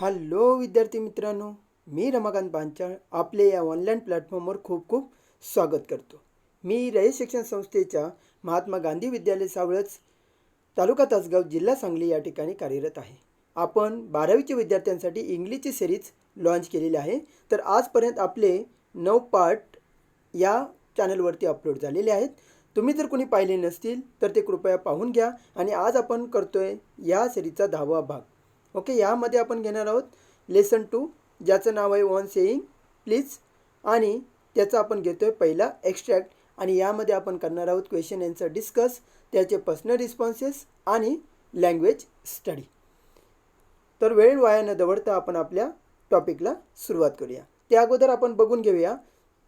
Hello विद्यार्थी मित्रांनो, मी रमाकांत पांचाळ आपले या ऑनलाईन प्लॅटफॉर्मवर खूप खूप स्वागत करतो. मी रयत शिक्षण संस्थेच्या महात्मा गांधी विद्यालय सावळज, तालुका तासगाव, जिल्हा सांगली या ठिकाणी कार्यरत आहे. आपण 12वीच्या विद्यार्थ्यांसाठी इंग्लिशची सिरीज लॉन्च केलेली आहे. तर आजपर्यंत आपले 9 पार्ट या चॅनलवरती अपलोड झालेले आहेत. तुम्ही जर कोणी पाहिले नसतील तर ते कृपया पाहून घ्या. आणि आज आपण करतोय या सिरीजचा 10वा भाग. ओके, यामध्ये आपण घेणार आहोत लेसन 2, ज्याचं नाव आहे ऑन सेईंग प्लीज, आणि त्याचा आपण घेतोय पहिला एक्स्ट्रॅक्ट. आणि यामध्ये आपण करणार आहोत क्वेश्चन आन्सर डिस्कस, त्याचे पर्सनल रिस्पॉन्सेस आणि लँग्वेज स्टडी. तर वेळ वाया न दवडता आपण आपल्या टॉपिकला सुरुवात करूया. त्या अगोदर आपण बघून घेऊया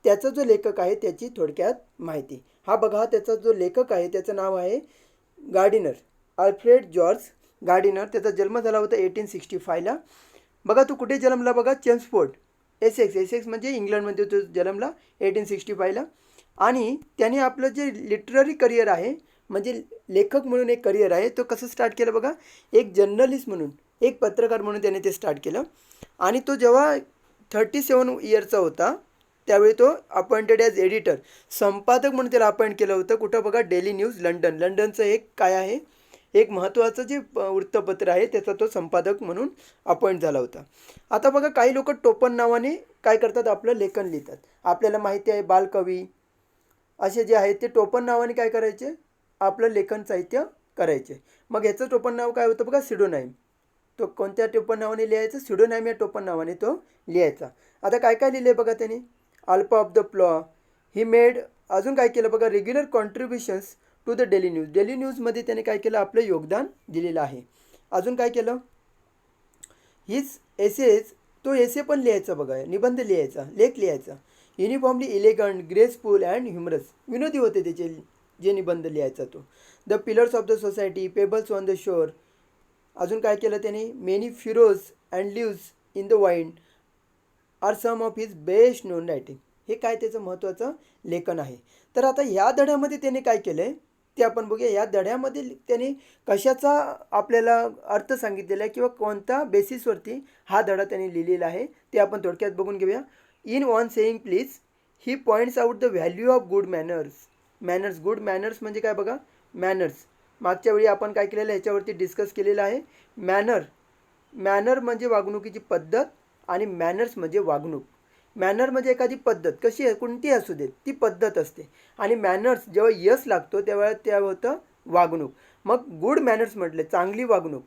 त्याचा जो लेखक आहे त्याची थोडक्यात माहिती. हा बघा, त्याचा जो लेखक आहे त्याचं नाव आहे गार्डिनर, अल्फ्रेड जॉर्ज गार्डिनर. त्याचा जन्म झाला होता 1865ला. बघा, तो कुठे जन्मला बघा, चेम्सफोर्ड, एसेक्स म्हणजे इंग्लंडमध्ये तो जन्मला 1865ला. आणि त्याने आपलं जे लिटररी करिअर आहे, म्हणजे लेखक म्हणून एक करिअर आहे, तो कसं स्टार्ट केलं बघा, एक जर्नलिस्ट म्हणून, एक पत्रकार म्हणून त्याने ते स्टार्ट केलं. आणि तो जेव्हा 37 इयरचा होता त्यावेळी तो अपॉइंटेड ॲज एडिटर, संपादक म्हणून त्याला अपॉइंट केलं होतं. कुठं बघा, डेली न्यूज लंडन, लंडनचं एक काय आहे, एक महत्त्वाचं जे वृत्तपत्र आहे त्याचा तो संपादक म्हणून अपॉइंट झाला होता. आता बघा, काही लोक टोपण नावाने काय करतात, आपलं लेखन लिहितात. आपल्याला माहिती आहे बालकवी असे जे आहेत ते टोपण नावाने काय करायचे, आपलं लेखन साहित्य करायचे. मग याचं टोपण नाव काय होतं बघा, सिडोनाईम. तो कोणत्या टोपण नावाने लिहायचं, सिडोनाईम या टोपण नावाने तो लिहायचा. आता काय काय लिहिले बघा त्याने, alpha of the plough he made, अजून काय केलं बघा, regular contributions to the daily news, daily न्यूजमध्ये त्याने काय केलं, आपलं योगदान दिलेलं आहे. अजून काय केलं, हीच एसेज, तो एसे पण लिहायचा बघा, निबंध लिहायचा, लेख लिहायचा. Uniformly elegant, graceful and humorous, विनोदी होते त्याचे जे निबंध लिहायचा तो. The pillars of the society, pebbles on the shore. अजून काय केलं त्याने, many furrows and leaves in the wind are some of his best known writing. हे काय त्याचं महत्त्वाचं लेखन आहे. तर आता ह्या धड्यामध्ये त्याने काय केलं आहे ते आपण बघूया. या धड्यामध्ये त्याने कशाचा आपल्याला अर्थ सांगितलेला आहे किंवा कोणत्या बेसिसवरती हा धडा त्याने लिहिलेला आहे ते आपण थोडक्यात बघून घेऊया. In on saying please he points out the value of good manners. Good manners म्हणजे काय बघा, मॅनर्स मागच्या वेळी आपण काय केलेलं ह्याच्यावरती डिस्कस केलेलं आहे. मॅनर म्हणजे वागणुकीची पद्धत आणि मॅनर्स म्हणजे वागणूक. मॅनर म्हणजे एखादी पद्धत, कशी आहे कोणतीही असू देत, ती पद्धत असते. आणि मॅनर्स जेव्हा यस लागतो तेव्हा त्या होतं वागणूक. मग गुड मॅनर्स म्हटले, चांगली वागणूक.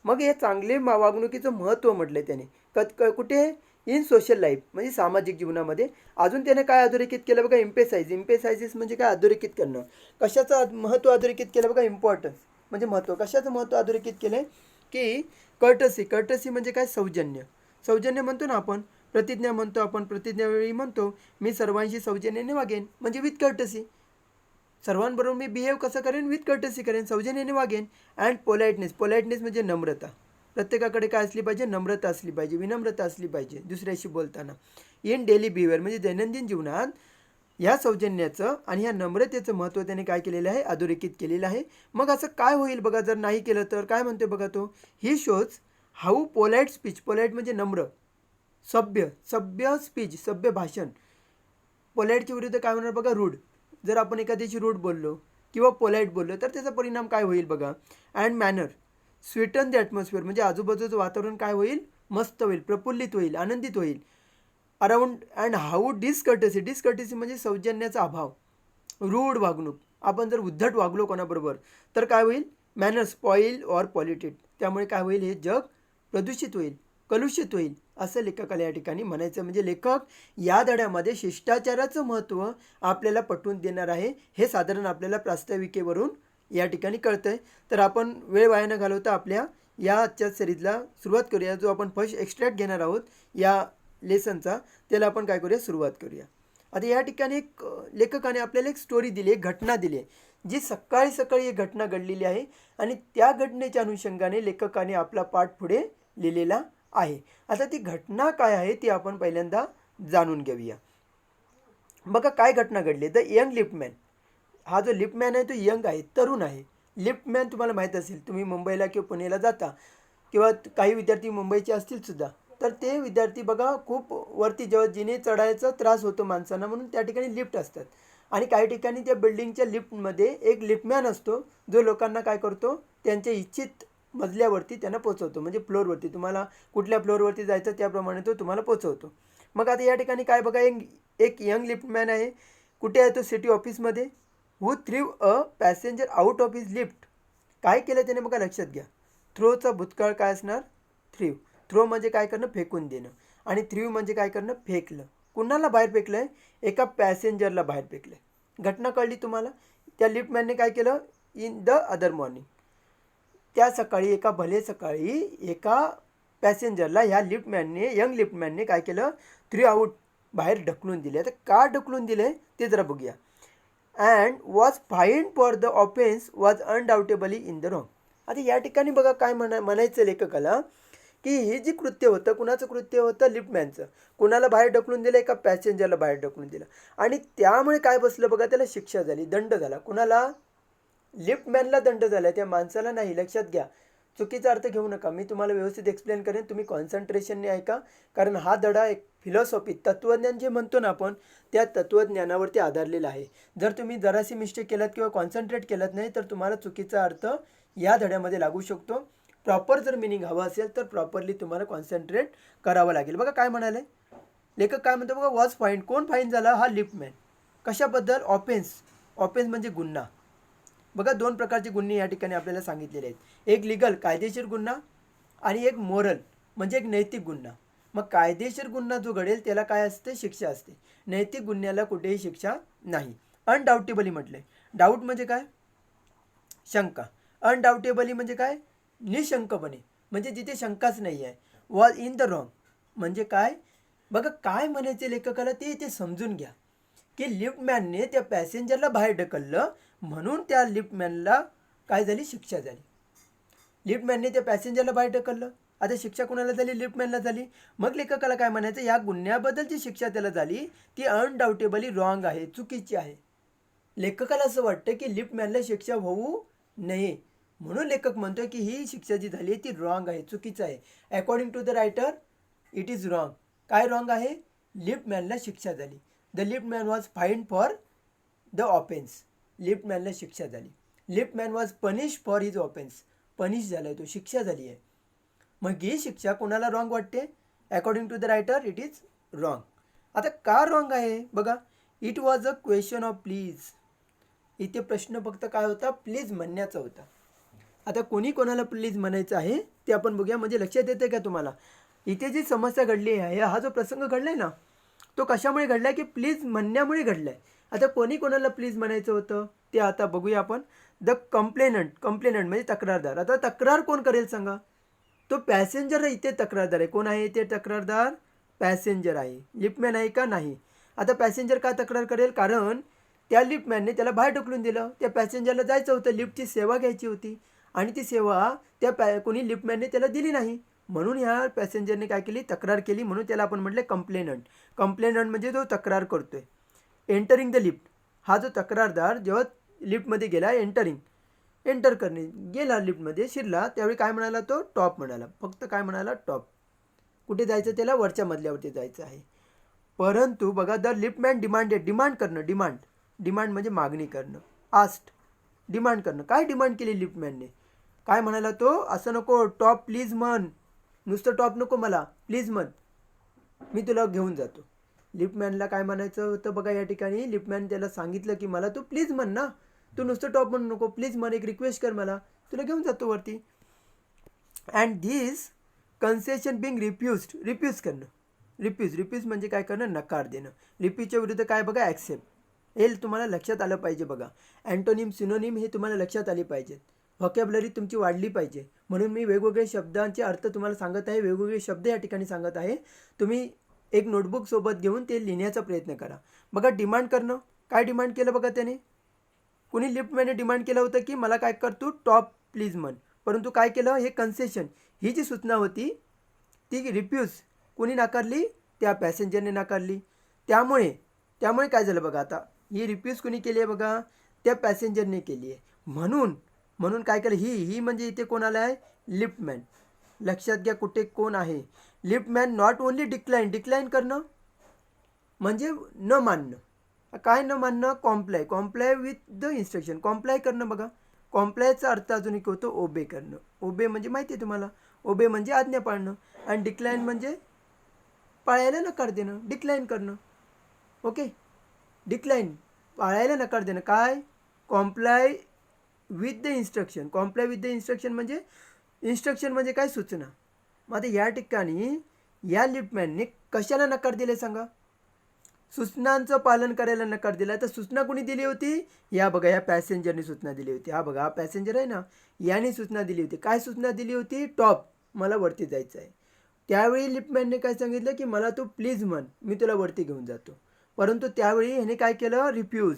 मग हे चांगले वागणुकीचं महत्त्व म्हटलं त्याने कुठे, इन सोशल लाईफ म्हणजे सामाजिक जीवनामध्ये. अजून त्याने काय अधोरेखित केलं बघा, इम्पेसायझिस म्हणजे काय, अधोरेखित करणं. कशाचं महत्त्व अधोरेखित केलं बघा, इम्पॉर्टन्स म्हणजे महत्त्व. कशाचं महत्त्व अधोरेखित केलं आहे की कर्टसी म्हणजे काय, सौजन्य म्हणतो ना आपण, प्रतिज्ञा म्हणतो आपण, प्रतिज्ञावेळी म्हणतो मी सर्वांशी सौजन्याने वागेन, म्हणजे विथ कर्टसी. सर्वांबरोबर मी बिहेव कसं करेन, विथ कर्टसी करेन, सौजन्याने वागेन. अँड पोलाइटनेस म्हणजे नम्रता. प्रत्येकाकडे काय असली पाहिजे, नम्रता असली पाहिजे, विनम्रता असली पाहिजे दुसऱ्याशी बोलताना. इन डेली बिहेवियर म्हणजे दैनंदिन जीवनात ह्या सौजन्याचं आणि ह्या नम्रतेचं महत्त्व त्याने काय केलेलं आहे, अधोरेखित केलेलं आहे. मग असं काय होईल बघा जर नाही केलं तर, काय म्हणतो बघा तो, he shows how polite speech, polite म्हणजे नम्र, सभ्य स्पीच, सभ्य भाषण. पोलाइटच्या विरुद्ध काय होणार बघा, रूढ. जर आपण एखाद्याशी रूढ बोललो किंवा पोलाइट बोललो तर त्याचा परिणाम काय होईल बघा. And manner Sutton the atmosphere म्हणजे आजूबाजूचं वातावरण काय होईल, मस्त होईल, प्रफुल्लित होईल, आनंदित होईल. अराउंड अँड हाऊ डिसकर्टसी म्हणजे सौजन्याचा अभाव, रूढ वागणूक. आपण जर उद्धट वागलो कोणाबरोबर तर काय होईल, मॅनर स्पॉईल ऑर पॉल्युटेड. त्यामुळे काय होईल, हे जग प्रदूषित होईल, कलुषित होईल, असं लेखकाला या ठिकाणी म्हणायचं. म्हणजे लेखक या धड्यामध्ये शिष्टाचाराचं महत्त्व आपल्याला पटवून देणार आहे. हे साधारण आपल्याला प्रास्ताविकेवरून या ठिकाणी कळतं आहे. तर आपण वेळ वाया न घालवता आपल्या या आजच्या सिरीजला सुरुवात करूया. जो आपण फर्स्ट एक्स्ट्रॅक्ट घेणार आहोत या लेसनचा, त्याला आपण काय करूया, सुरुवात करूया. आता या ठिकाणी एक लेखकाने आपल्याला एक स्टोरी दिली, एक घटना दिली आहे, जी सकाळी एक घटना घडलेली आहे. आणि त्या घटनेच्या अनुषंगाने लेखकाने आपला पाठ पुढे लिहिलेला आहे. आता ती घटना काय आहे ती आपण पहिल्यांदा जाणून घेऊया. बघा काय घटना घडली. द यंग लिफ्टमॅन, हा जो लिफ्टमॅन आहे तो यंग आहे, तरुण आहे. लिफ्टमॅन तुम्हाला माहीत असेल, तुम्ही मुंबईला किंवा पुण्याला जाता किंवा काही विद्यार्थी मुंबईचे असतील सुद्धा, तर ते विद्यार्थी बघा खूप वरती जेव्हा जिने चढायचा त्रास होतो माणसांना, म्हणून त्या ठिकाणी लिफ्ट असतात. आणि काही ठिकाणी त्या बिल्डिंगच्या लिफ्टमध्ये एक लिफ्टमॅन असतो, जो लोकांना काय करतो, त्यांच्या इच्छित मजल्यावरती त्यांना पोचवतो. म्हणजे फ्लोअरवरती तुम्हाला कुठल्या फ्लोअरवरती जायचं त्याप्रमाणे तो तुम्हाला पोचवतो. मग आता या ठिकाणी काय बघा, एक एक यंग लिफ्टमॅन आहे. कुठे आहे तो? सिटी ऑफिसमध्ये. Who threw a passenger out of his lift. काय केलं त्याने बघा, लक्षात घ्या. थ्रोचा भूतकाळ काय असणार? थ्रीव. थ्रो म्हणजे काय करणं? फेकून देणं. आणि थ्रीव म्हणजे काय करणं? फेकलं. कुणाला बाहेर फेकलं आहे? एका पॅसेंजरला बाहेर फेकलं आहे. घटना कळली तुम्हाला? त्या लिफ्टमॅनने काय केलं? इन द अदर मॉर्निंग, त्या सकाळी, एका भले सकाळी एका पॅसेंजरला ह्या लिफ्टमॅनने, यंग लिफ्टमॅनने काय केलं? थ्री आऊट, बाहेर ढकलून दिले. आता का ढकलून दिले ते जरा बघूया. And was fined for the offence was undoubtedly in the wrong. आता या ठिकाणी बघा काय म्हणायचं लेखकाला, की हे जे कृत्य होतं, कुणाचं कृत्य होतं? लिफ्टमॅनचं. कुणाला बाहेर ढकलून दिलं? एका पॅसेंजरला बाहेर ढकलून दिलं. आणि त्यामुळे काय बसलं बघा, त्याला शिक्षा झाली, दंड झाला. कुणाला? लिफ्टमॅनला दंड झाला, त्या माणसाला नाही. लक्षात घ्या, चुकीचा अर्थ घेऊ नका. मी तुम्हाला व्यवस्थित एक्सप्लेन करेन, तुम्ही कॉन्सन्ट्रेशनने ऐका. कारण हा धडा एक फिलॉसॉफी, तत्त्वज्ञान जे म्हणतो ना आपण, त्या तत्त्वज्ञानावरती आधारलेला आहे. जर तुम्ही जराशी मिस्टेक केलात किंवा कॉन्सन्ट्रेट केलात नाही, तर तुम्हाला चुकीचा अर्थ या धड्यामध्ये लागू शकतो. प्रॉपर जर मिनिंग हवं असेल तर प्रॉपरली तुम्हाला कॉन्सन्ट्रेट करावं लागेल. बघा काय म्हणाले लेखक, काय म्हणतो बघा, वॉज फाईन. कोण फाईन झाला? हा लिफ्टमॅन. कशाबद्दल? ऑफेन्स. ऑफेन्स म्हणजे गुन्हा. बघा दोन प्रकारचे गुन्हे या ठिकाणी आपल्याला सांगितलेले आहेत. एक लीगल, कायदेशीर गुन्हा, आणि एक मोरल म्हणजे एक नैतिक गुन्हा. मग कायदेशीर गुन्हा जो घडेल त्याला काय असते? शिक्षा असते. नैतिक गुन्ह्याला कुठेही शिक्षा नाही. अनडाउटेबली म्हटलंय. डाऊट म्हणजे काय? शंका. अनडाउटेबली म्हणजे काय? निशंकपणे, म्हणजे जिथे शंकाच नाही आहे. वॉज इन द रॉंग म्हणजे काय? बघा काय म्हणायचे लेखकाला ते इथे समजून घ्या, की लिफ्टमॅनने त्या पॅसेंजरला बाहेर ढकललं, म्हणून त्या लिफ्टमॅनला काय झाली? शिक्षा झाली. लिफ्टमॅनने त्या पॅसेंजरला बाहेर ढकललं, आता शिक्षा कोणाला झाली? लिफ्टमॅनला झाली. मग लेखकाला काय म्हणायचं, या गुन्ह्याबद्दलची शिक्षा त्याला झाली ती अनडाउटेबली रॉंग आहे, चुकीची आहे. लेखकाला असं वाटतं की लिफ्टमॅनला शिक्षा होऊ नये, म्हणून लेखक म्हणतोय की ही शिक्षा जी झाली ती रॉंग आहे, चुकीचं आहे. According to the writer it is wrong. काय रॉंग आहे? लिफ्टमॅनला शिक्षा झाली. The liftman was fined for the offence. लिफ्टमॅनला शिक्षा झाली. Liftman was punish for his offence. Punish झाला आहे तो, शिक्षा झाली आहे. मग ही शिक्षा कोणाला रॉंग वाटते? According to the writer it is wrong. आता का रॉंग आहे बघा, it was a question of please. इथे प्रश्न फक्त काय होता? प्लीज म्हणण्याचा होता. आता कोणी कोणाला प्लीज म्हणायचं आहे ते आपण बघूया. म्हणजे लक्षात येते का तुम्हाला? इथे जी समस्या घडली आहे, हा जो प्रसंग घडलाय ना, तो कशामुळे घडलाय? की प्लीज म्हणण्यामुळे घडलाय. आता कोणी कोणाला प्लीज म्हणायचं होतं ते आता बघूया आपण. The complainant. कंप्लेनंट म्हणजे तक्रारदार. आता तक्रार कोण करेल सांगा? तो पॅसेंजर इथे तक्रारदार आहे. कोण आहे इथे तक्रारदार? पॅसेंजर आहे. लिफ्टमॅन आहे का? नाही. आता पॅसेंजर का तक्रार करेल? कारण त्या लिफ्टमॅनने त्याला बाहेर ढकलून दिलं. त्या पॅसेंजरला जायचं होतं, लिफ्टची सेवा घ्यायची होती, आणि ती सेवा त्या कोणी लिफ्टमॅनने त्याला दिली नाही. म्हणून ह्या पॅसेंजरने काय केली? तक्रार केली. म्हणून त्याला आपण म्हटलं कंप्लेनंट. कंप्लेनंट म्हणजे जो तक्रार करतोय. Entering the lift. हा जो तक्रारदार जेव्हा लिफ्टमध्ये गेला, एंटर करणे गेला, लिफ्टमध्ये शिरला, त्यावेळी काय म्हणाला तो? टॉप म्हणाला. फक्त काय म्हणाला? टॉप. कुठे जायचं त्याला? वरच्या मजल्यावरती जायचं आहे. परंतु बघा, द लिफ्टमॅन डिमांडेड. डिमांड करणं. डिमांड म्हणजे मागणी करणं. आस्ट. डिमांड करणं. काय डिमांड केली लिफ्टमॅनने? काय म्हणाला तो? असं नको, टॉप प्लीज म्हण, नुसतं टॉप नको मला, प्लीज म्हण, मी तुला घेऊन जातो. लिफ्टमॅनला काय म्हणायचं होतं बघा या ठिकाणी? लिफ्टमॅन त्याला सांगितलं की मला तू प्लीज म्हण ना, तू नुसतं टॉप म्हणू नको, प्लीज म्हण, एक रिक्वेस्ट कर मला, तुला घेऊन जातो वरती. And this concession being refuse करणं. रिफ्यूज म्हणजे काय करणं? नकार देणं. रिफ्यूजच्या विरुद्ध काय बघा? ॲक्सेप्ट. हे तुम्हाला लक्षात आलं पाहिजे बघा. अँटोनिम, सिनोनिम हे तुम्हाला लक्षात आले पाहिजेत. व्हॉकॅब्युलरी तुमची वाढली पाहिजे. म्हणून मी वेगवेगळे शब्दांचे अर्थ तुम्हाला सांगत आहे, वेगवेगळे शब्द या ठिकाणी सांगत आहे. तुम्ही एक नोटबुक सोबत घेऊन ते लिहिण्याचा प्रयत्न करा. बघा डिमांड करणं. काय डिमांड केलं बघा त्याने? कुणी लिफ्टमॅनने डिमांड केलं होतं की मला काय कर, तू टॉप प्लीज म्हण. परंतु काय केलं? हे कन्सेशन, ही जी सूचना होती ती रिफ्यूज कोणी नाकारली? त्या पॅसेंजरने नाकारली. त्यामुळे काय झालं बघा, आता ही रिफ्यूज कोणी केली आहे बघा? त्या पॅसेंजरने केली आहे. म्हणून काय केलं? ही म्हणजे इथे कोणाला आहे? लिफ्टमॅन. लक्षात घ्या कुठे कोण आहे. लिफ्टमॅन नॉट ओनली डिक्लाइन करणं म्हणजे न मानणं. काय न मानणं? कॉम्प्लाय विथ द इन्स्ट्रक्शन. कॉम्प्लाय करणं बघा, कॉम्प्लायचा अर्थ अजून एक होतो ओबे करणं. ओबे म्हणजे माहिती आहे तुम्हाला, ओबे म्हणजे आज्ञा पाळणं, आणि डिक्लाइन म्हणजे पाळायला नकार देणं, डिक्लाइन करणं. ओके, डिक्लाइन पाळायला नकार देणं. काय? Comply with the instruction. Comply with the instruction म्हणजे काय? सूचना. मग आता या ठिकाणी या लिफ्टमॅनने कशाला नकार दिले सांगा? सूचनांचं पालन करायला नकार दिला. तर सूचना कोणी दिली होती? या बघा, या पॅसेंजरने सूचना दिली होती. हा बघा, हा पॅसेंजर आहे ना, याने सूचना दिली होती. काय सूचना दिली होती? टॉप, मला वरती जायचं आहे. त्यावेळी लिफ्टमॅनने काय सांगितलं की मला तू प्लीज म्हण, मी तुला वरती घेऊन जातो. परंतु त्यावेळी ह्याने काय केलं? रिफ्यूज.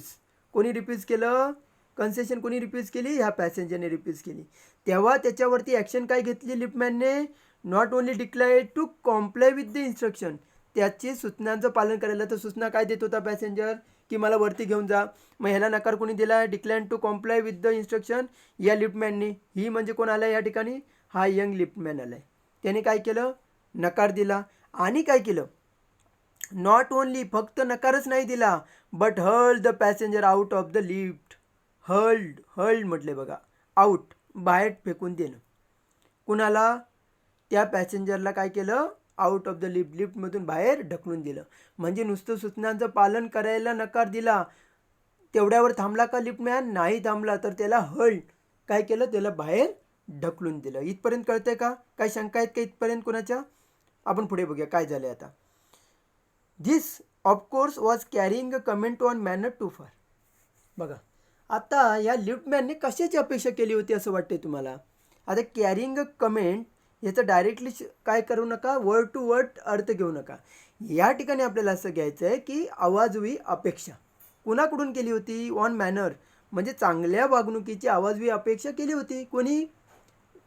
कोणी रिफ्यूज केलं? कन्सेशन कोणी रिफ्यूज केली? ह्या पॅसेंजरने रिफ्यूज केली. तेव्हा त्याच्यावरती ॲक्शन काय घेतली लिफ्टमॅनने? Not only decline to comply with the instruction. त्याची सूचनांचं पालन करायला. तर सूचना काय देत होता पॅसेंजर? की मला वरती घेऊन जा. मग ह्याला नकार कोणी दिला? Decline to comply with the instruction या लिफ्टमॅनने. ही म्हणजे कोण आला या ठिकाणी? हा यंग लिफ्टमॅन आलाय. त्याने काय केलं? नकार दिला. आणि काय केलं? नॉट ओनली, फक्त नकारच नाही दिला, but hurled the passenger out of the lift. Hurled म्हटले बघा, आउट, बाहेर फेकून देणं. कुणाला? त्या पॅसेंजरला काय केलं? आउट ऑफ द लिफ्टमधून बाहेर ढकलून दिलं. म्हणजे नुसतं सूचनांचं पालन करायला नकार दिला, तेवढ्यावर थांबला का लिफ्टमॅन? नाही थांबला. तर त्याला काय केलं? त्याला बाहेर ढकलून दिलं. इथपर्यंत कळतंय का? काय शंका आहेत का इथपर्यंत कोणाच्या? आपण पुढे बघूया काय झालंय आता. This of course was carrying a comment on manner too far. बघा, आता या लिफ्टमॅनने कशाची अपेक्षा केली होती असं वाटते तुम्हाला? आता कॅरिंग अ कमेंट याचं डायरेक्टली काय करू नका, वर्ड टू वर्ड अर्थ घेऊ नका. या ठिकाणी आपल्याला असं घ्यायचं आहे की आवाजवी अपेक्षा कुणाकडून केली होती? ऑन मॅनर म्हणजे चांगल्या वागणुकीची आवाजवी अपेक्षा केली होती. कोणी?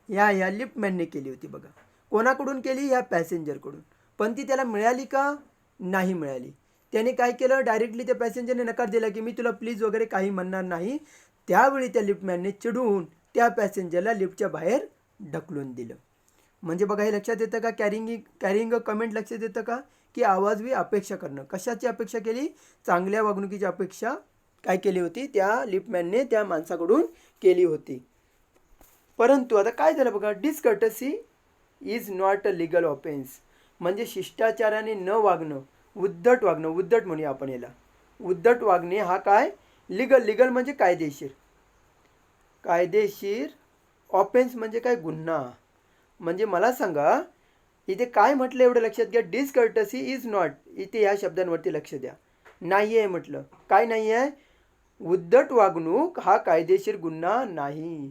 या लिफ्टमॅनने केली होती. बघा, कोणाकडून केली? या पॅसेंजरकडून. पण ती त्याला मिळाली का? नाही मिळाली. त्याने काय केलं? डायरेक्टली त्या पॅसेंजरने नकार दिला की मी तुला प्लीज वगैरे काही म्हणणार नाही. त्यावेळी त्या लिफ्टमॅनने चिडून त्या पॅसेंजरला लिफ्टच्या बाहेर ढकलून दिलं. म्हणजे बघा, हे लक्षात येतं का? कॅरिंग अ कमेंट लक्षात येतं का? की आवाजवी अपेक्षा करणं. कशाची अपेक्षा केली? चांगल्या वागणुकीची अपेक्षा काय केली होती? त्या लिफ्टमॅनने त्या माणसाकडून केली होती. परंतु आता काय झालं बघा, discourtesy is not a legal offence. म्हणजे शिष्टाचाराने न वागणं, उद्धट वागणं, उद्धट म्हणूया आपण याला, उद्धट वागणे हा काय? लिगल म्हणजे कायदेशीर. ऑफेन्स म्हणजे काय? गुन्हा. म्हणजे मला सांगा, इथे काय म्हटलं एवढं लक्षात घ्या. डिसकर्टसी इज नॉट, इथे या शब्दांवरती लक्ष द्या. नाही आहे म्हटलं. काय नाही आहे? उद्धट वागणूक हा कायदेशीर गुन्हा नाही.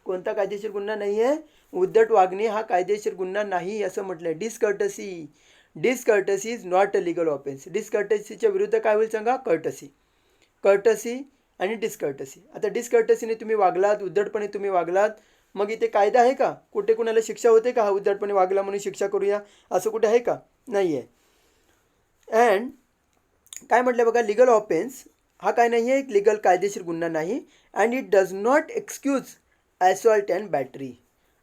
कोणता कायदेशीर गुन्हा नाही आहे? उद्धट वागणे हा कायदेशीर गुन्हा नाही असं म्हटलंय. Discourtesy is not a legal offence. डिसकर्टसीच्या विरुद्ध काय होईल सांगा? कर्टसी आणि डिसकर्टसी. आता डिसकर्टसीने तुम्ही वागलात, उद्धटपणे तुम्ही वागलात, मग इथे कायदा आहे का? कुठे कुणाला शिक्षा होते का? हा उद्धटपणे वागला म्हणून शिक्षा करूया असं कुठे आहे का? नाही आहे. अँड काय म्हटलं बघा, लिगल ऑफेन्स हा काय नाही आहे? लिगल कायदेशीर गुन्हा नाही. And it does not excuse assault and battery.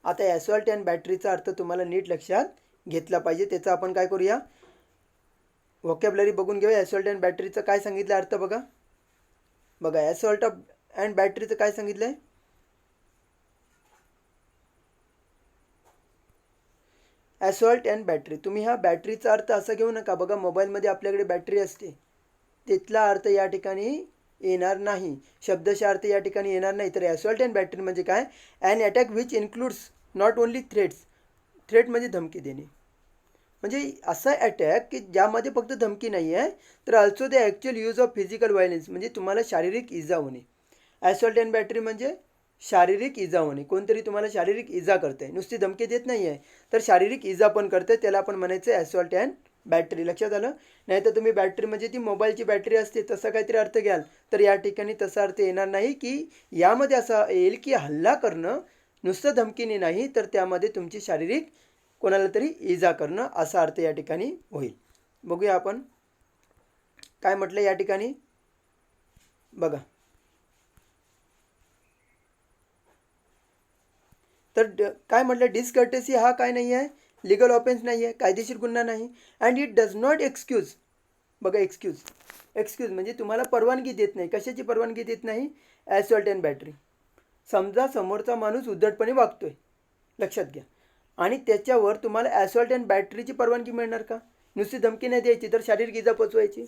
आता ॲसॉल्ट अँड बॅटरीचा अर्थ तुम्हाला नीट लक्षात घेतला पाहिजे. त्याचा आपण काय करूया? व्होकॅब्युलरी बघून घेऊया. ॲसॉल्ट अँड बॅटरीचं काय सांगितलं अर्थ बघा. ॲसॉल्ट अँड बॅटरीचं काय सांगितलं आहे? ॲसॉल्ट अँड बॅटरी. तुम्ही हा बॅटरीचा अर्थ असा घेऊ नका. बघा, मोबाईलमध्ये आपल्याकडे बॅटरी असते, तिथला अर्थ या ठिकाणी येणार नाही. शब्दशः अर्थ या ठिकाणी येणार नाही. तर ॲसॉल्ट अँड बॅटरी म्हणजे काय? An attack which includes not only threat म्हणजे धमकी देणे. म्हणजे असा अटॅक की ज्यामध्ये फक्त धमकी नाही आहे, तर also the actual use of physical violence म्हणजे तुम्हाला शारीरिक इजा होणे. ॲसॉल्ट अँड बॅटरी म्हणजे शारीरिक इजा होणे. कोणतरी तुम्हाला शारीरिक इजा करते, नुसती धमकी देत नाही आहे, तर शारीरिक इजा पण करते. त्याला आपण म्हणायचं ॲसॉल्ट अँड बॅटरी. लक्षात आलं? नाही तर तुम्ही बॅटरी म्हणजे ती मोबाईलची बॅटरी असते तसा काहीतरी अर्थ घ्याल, तर या ठिकाणी तसा अर्थ येणार नाही. की यामध्ये असा येईल की हल्ला करणं नुसतं धमकीने नाही, तर त्यामध्ये तुमची शारीरिक कोणाला तरी इजा करणं असा अर्थ या ठिकाणी होईल. बघूया आपण काय म्हटलं या ठिकाणी. बघा, काय म्हटलं, डिसकर्टेसी हा काय नाही आहे, लिगल ऑफेन्स नाही आहे, कायदेशीर गुन्हा नाही. And it does not excuse. बघा, एक्सक्यूज म्हणजे तुम्हाला परवानगी देत नाही. कशाची परवानगी देत नाही? ॲसॉल्ट अँड बॅटरी. समजा समोरचा माणूस उद्धटपणे वागतोय, लक्षात घ्या, आणि त्याच्यावर तुम्हाला ॲसॉल्ट अँड बॅटरीची परवानगी मिळणार का? नुसती धमकी नाही द्यायची तर शारीरिक इजा पोचवायची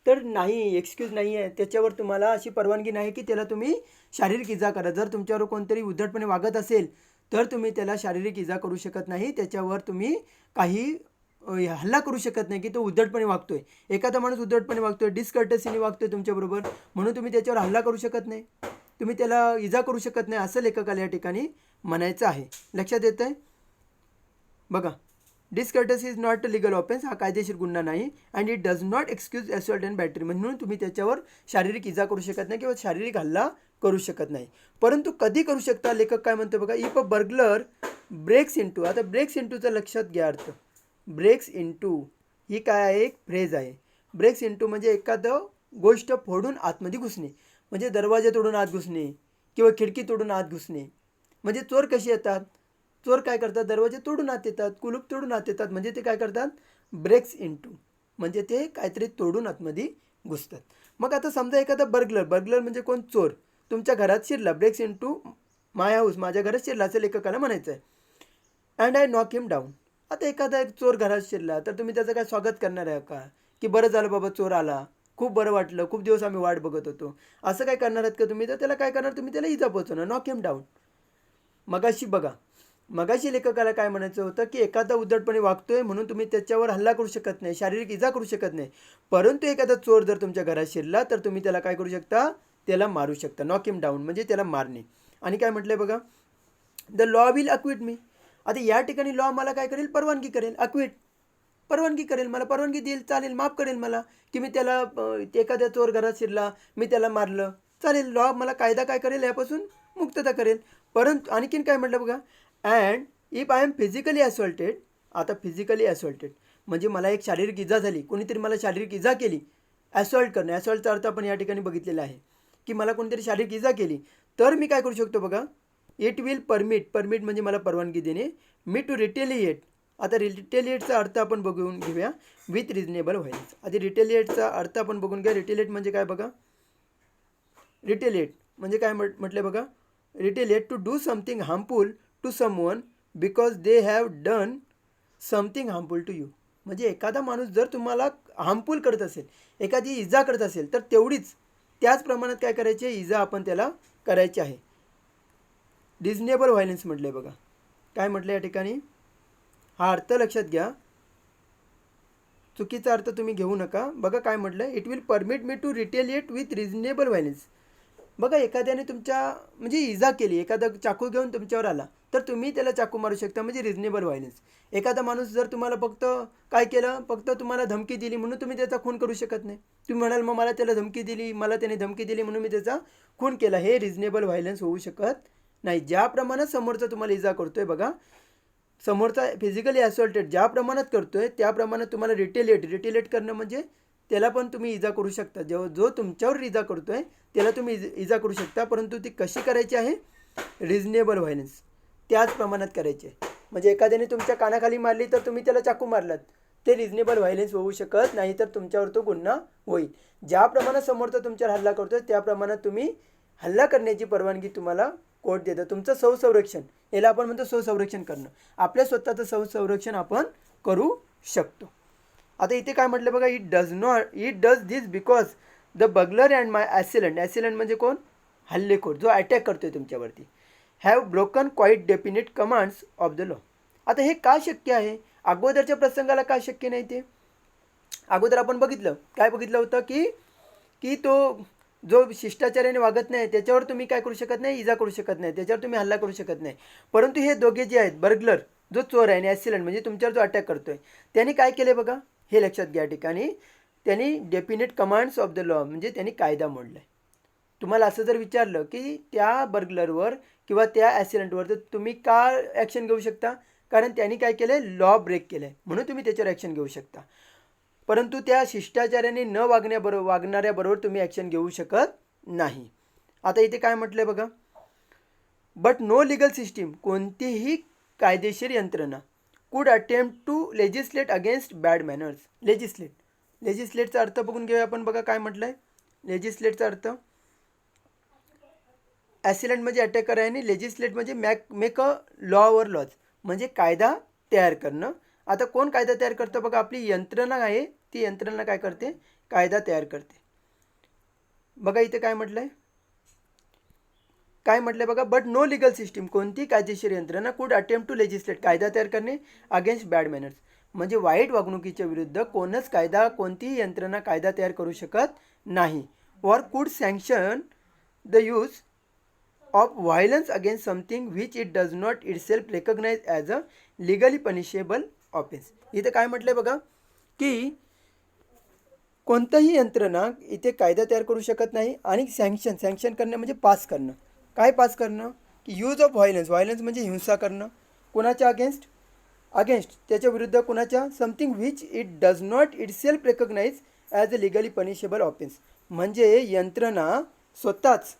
तर नाही, एक्सक्यूज नाही आहे. त्याच्यावर तुम्हाला अशी परवानगी नाही की त्याला तुम्ही शारीरिक इजा करा. जर तुमच्यावर कोणतरी उद्धटपणे वागत असेल तर तुम्ही त्याला शारीरिक इजा करू शकत नाही. त्याच्यावर तुम्ही काही हल्ला करू शकत नाही की तो उद्धटपणे वागतोय. एखादा माणूस उद्धटपणे वागतोय, डिसकर्टसीने वागतोय तुमच्याबरोबर, म्हणून तुम्ही त्याच्यावर हल्ला करू शकत नाही, तुम्ही त्याला इजा करू शकत नाही, असं लेखकाला या ठिकाणी म्हणायचं आहे. लक्षात येतं आहे? बघा, discourtesy is not a legal offence, हा कायदेशीर गुन्हा नाही. And it does not excuse assault and battery, म्हणून तुम्ही त्याच्यावर शारीरिक इजा करू शकत नाही किंवा शारीरिक हल्ला करू शकत नाही. परंतु कधी करू शकता? लेखक काय म्हणतो बघा, if a burglar breaks into. आता ब्रेक्स इंटूचा लक्षात घ्या अर्थ. ब्रेक्स इंटू ही काय आहे? एक फ्रेज आहे. ब्रेक्स इंटू म्हणजे एखादं गोष्ट फोडून आतमध्ये घुसणे, म्हणजे दरवाजा तोडून आत घुसणे किंवा खिडकी तोडून आत घुसणे. म्हणजे चोर कसे येतात? चोर काय करतात? दरवाजे तोडून आत येतात, कुलूप तोडून आत येतात, म्हणजे ते काय करतात? ब्रेक्स इंटू, म्हणजे ते काहीतरी तोडून आतमध्ये घुसतात. मग आता समजा एखादा बर्गलर म्हणजे कोण? चोर तुमच्या घरात शिरला. ब्रेक्स इंटू माय हाऊस, माझ्या घरात शिरला असं लेखकाला म्हणायचं आहे. And I knock him down. आता एखादा एक चोर घरात शिरला तर तुम्ही त्याचं काय स्वागत करणार आहे का? की बरं झालं बाबा चोर आला, खूप बरं वाटलं, खूप दिवस आम्ही वाट बघत होतो, असं काय करणार आहेत का तुम्ही? तर त्याला काय करणार? तुम्ही त्याला इजा पोहोचवणार, नॉक हिम डाऊन. मगाशी लेखकाला काय म्हणायचं होतं की एखादा उद्धटपणे वागतोय म्हणून तुम्ही त्याच्यावर हल्ला करू शकत नाही, शारीरिक इजा करू शकत नाही. परंतु एखादा चोर जर तुमच्या घरात शिरला तर तुम्ही त्याला काय करू शकता? त्याला मारू शकता. नॉक हिम डाऊन म्हणजे त्याला मारणे. आणि काय म्हटलंय बघा, द लॉ विल अक्विट मी. आता या ठिकाणी लॉ मला काय करेल? परवानगी करेल. अक्विट परवानगी करेल, मला परवानगी देईल, चालेल, माफ करेल मला, की मी त्याला एखाद्या चोर घरात शिरला, मी त्याला मारलं, चालेल. लॉ मला कायदा काय करेल? यापासून मुक्तता करेल. परंतु आणखीन काय म्हटलं बघा, and if I am physically assaulted. आता फिजिकली असॉल्टेड म्हणजे मला एक शारीरिक इजा झाली, कोणीतरी मला शारीरिक इजा केली. असॉल्ट करणं, असॉल्टचा अर्थ आपण या ठिकाणी बघितलेला आहे की मला कोणीतरी शारीरिक इजा केली, तर मी काय करू शकतो बघा, इट विल परमिट म्हणजे मला परवानगी देणे, मी टू रिटेलिएट. आता रिटेलिएटचा अर्थ आपण बघून घेऊया, विथ रिजनेबल व्हायलेन्स. आधी रिटेलिएटचा अर्थ आपण बघून घ्या. रिटेलिएट म्हणजे काय बघा, रिटेलिएट म्हणजे काय म्हटलं बघा, retaliate to do something harmful to someone because they have done something harmful to you. म्हणजे एखादा माणूस जर तुम्हाला हार्मफुल करत असेल, एखादी इजा करत असेल, तर तेवढीच त्याच प्रमाणात काय करायचे? इजा आपण त्याला करायची आहे. रिजनेबल व्हायलेन्स म्हटलंय बघा. काय म्हटलं या ठिकाणी? हा अर्थ लक्षात घ्या, चुकीचा अर्थ तुम्ही घेऊ नका. बघा काय म्हटलं, it will permit me to retaliate with reasonable violence. बघा, एखाद्याने तुमच्या म्हणजे इजा केली, एखादा चाकू घेऊन तुमच्यावर आला तर तुम्ही त्याला चाकू मारू शकता, म्हणजे रिजनेबल व्हायलेन्स. एखादा माणूस जर तुम्हाला फक्त काय केलं, फक्त तुम्हाला धमकी दिली म्हणून तुम्ही त्याचा खून करू शकत नाही. तुम्ही म्हणाल मग मला त्याला धमकी दिली, मला त्याने धमकी दिली म्हणून मी त्याचा खून केला, हे रिजनेबल व्हायलेन्स होऊ शकत नाही. ज्या प्रमाणात समोरचा तुम्हाला इजा करतोय बघा, समोरचा फिजिकली असॉल्टेड ज्या प्रमाणात करतोय त्या प्रमाणात तुम्हाला रिटेलिएट करणं म्हणजे त्याला पण तुम्ही इजा करू शकता. जो तुमच्यावर इजा करतोय त्याला तुम्ही इजा करू शकता, परंतु ती कशी करायची आहे? रिजनेबल व्हायलेन्स त्याच प्रमाणात करायची आहे. म्हणजे एखाद्याने तुमच्या कानाखाली मारली तर तुम्ही त्याला चाकू मारलात, ते रिजनेबल व्हायलेन्स होऊ शकत नाही, तर तुमच्यावर तो गुन्हा होईल. ज्या प्रमाणात समोरचा तुमच्यावर हल्ला करतोय त्या प्रमाणात तुम्ही हल्ला करण्याची परवानगी तुम्हाला कोर्ट देतं. तुमचं स्वसंरक्षण, याला आपण म्हणतो स्वसंरक्षण करणं. आपल्या स्वतःचं स्वसंरक्षण आपण करू शकतो. आता इथे काय म्हटलं बघा, it does this because the burglar and my assailant म्हणजे कोण? हल्लेखोर, जो अटॅक करतोय तुमच्यावरती, have broken quite definite commands of the law. आता हे का शक्य आहे? अगोदरच्या प्रसंगाला का शक्य नाही? ते अगोदर आपण बघितलं, काय बघितलं होतं की तो जो शिष्टाचार्याने वागत नाही त्याच्यावर तुम्ही काय करू शकत नाही? इजा करू शकत नाही, त्याच्यावर तुम्ही हल्ला करू शकत नाही. परंतु हे दोघे जे आहेत, बर्गलर जो चोर आहे आणि ॲसिलंट म्हणजे तुमच्यावर जो अटॅक करतोय, त्यांनी काय केले बघा, हे लक्षात घ्या. ठिकाणी त्यांनी definite commands of the law म्हणजे त्यांनी कायदा मोडलाय. तुम्हाला असं जर विचारलं की त्या बर्गलरवर किंवा त्या ॲसिलंटवर तर तुम्ही का ॲक्शन घेऊ शकता? कारण त्यांनी काय केलं आहे? लॉ ब्रेक केलं आहे, म्हणून तुम्ही त्याच्यावर ॲक्शन घेऊ शकता. परंतु त्या शिष्टाचार्याने न वागणाऱ्याबरोबर तुम्ही ॲक्शन घेऊ शकत नाही. आता इथे काय म्हटलं आहे बघा, बट नो लिगल सिस्टीम, कोणतीही कायदेशीर यंत्रणा, could attempt to legislate against bad manners. लेजिस्लेटचा अर्थ बघून घेऊया आपण. बघा काय म्हटलं आहे लेजिस्लेटचा अर्थ. ॲसिलंट म्हणजे अटॅक करा आणि लेजिस्लेट म्हणजे मेक अ लॉवर लॉज, म्हणजे कायदा तयार करणं. आता कोण कायदा तयार करतं? बघा आपली यंत्रणा आहे, ती यंत्रणा काय करते? कायदा तयार करते. बघा इथे काय म्हटलं आहे, काय म्हटलं बघा, बट नो लिगल सिस्टीम, कोणती कायदेशीर यंत्रणा कुड अटेम्प्ट टू लेजिस्लेट, कायदा तयार करणे अगेन्स्ट बॅड मॅनर्स, म्हणजे वाईट वागणुकीच्या विरुद्ध कोणच कायदा, कोणतीही यंत्रणा कायदा तयार करू शकत नाही. Or could sanction the use of violence against something which it does not itself recognise as a legally punishable offence. इथे काय म्हटलंय बघा की कोणताही यंत्रणा इथे कायदा तयार करू शकत नाही. आणि सँक्शन करणं म्हणजे पास करणं. काय पास करणं? की यूज ऑफ व्हायलन्स म्हणजे हिंसा करणं. कोणाच्या अगेन्स्ट त्याच्या विरुद्ध कोणाच्या? Something which it does not itself recognise as a legally punishable offence, म्हणजे यंत्रणा स्वतःच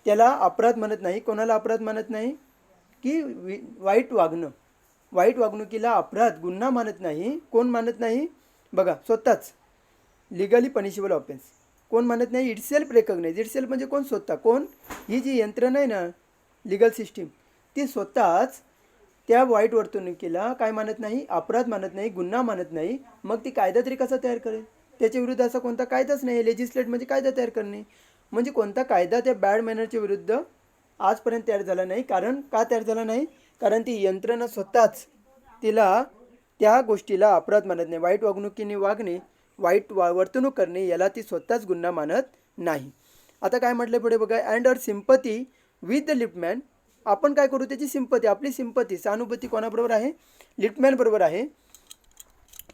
त्याला अपराध म्हणत नाही. कोणाला अपराध म्हणत नाही? की वाईट वागणुकीला अपराध, गुन्हा मानत नाही. कोण मानत नाही? बघा स्वतःच लिगली पनिशेबल ऑफेन्स कोण मानत नाही? Itself recognise. इटसेल्फ म्हणजे कोण? स्वतः. कोण? ही जी यंत्रणा आहे ना, लिगल सिस्टीम, ती स्वतःच त्या वाईट वर्तणुकीला काय मानत नाही? अपराध मानत नाही, गुन्हा मानत नाही. मग ती कायदा तरी कसा तयार करेल? त्याच्या विरुद्ध असा कोणता कायदाच नाही. लेजिस्लेट म्हणजे कायदा तयार करणे, म्हणजे कोणता कायदा त्या बॅड मॅनरच्या विरुद्ध आजपर्यंत तयार झाला नाही. कारण का तयार झाला नाही? कारण ती यंत्रणा स्वतःच तिला त्या गोष्टीला अपराध मानत नाही. वाईट वागणुकीने वागणे, वर्तणूक करणे याला ती स्वतःच गुन्हा मानत नाही. आता काय म्हटलं पुढे बघा, and our sympathy with the liftman, आपण काय करू? त्याची सिम्पथी, आपली सिम्पथी, सहानुभूती कोणाबरोबर आहे? लिफ्टमॅन बरोबर आहे.